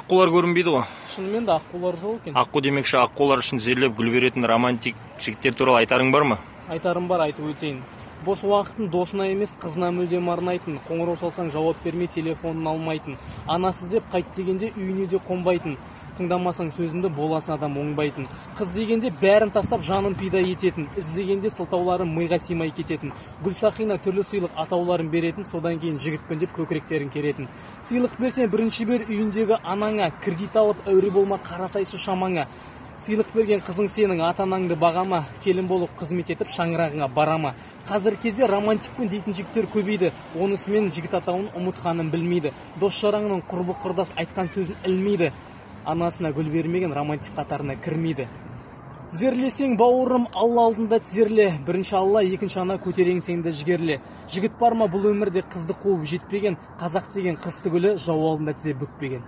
аққулар көрінбейді ғой. Шынымен де аққулар жоқ екен. Аққу демекші, аққулар үшін зерлеп гүл беретін романтик жігіттер туралы айтарың бар ма? Айтарым бар, айтып өтейін. Бос уақытын досына емес, қызына мүлдем арнайтын. Қоңырау шалсаң жауап бермей, телефонын алмайтын. Анасыз деп қайт дегенде үйіне де қонбайтын. Тыңдамасаң сөзінді боласың адам оңбайтын. Қыз дегенде бәрін тастап жанын пида ететін. Іздегенде сылтауларын миға симай кететін. Гүлсақина түрлі сыйлық атауларын беретін, содан кейін жігітпін деп көкіректерін керетін. Сыйлық берсең бірінші бер үйіндегі анаңа, кредит алып әуре болма қарасайшы шамаңа. Сыйлық берген қызың сенің ата-анаңды бағама, келін болып қызмет етіп шаңырағыңа барама. Қазір кезде романтикпен дейтін жігіттер көбейді. Онысымен жігіт атауын ұмытқанын білмейді. Дос жараңның құрбы құрдас айтқан сөзін ілмейді. Анасына гүл бермеген романтик қатарына кірмейді. Тізерлесең бауырым Алла алдында тізерле. Бірінші Алла, екінші ана көтерең сенді жігерле. Жігіт бар ма бұл өмірде қызды қуып жетпеген, қазақ деген қыз түгілі жау алдында тізе бүкпеген.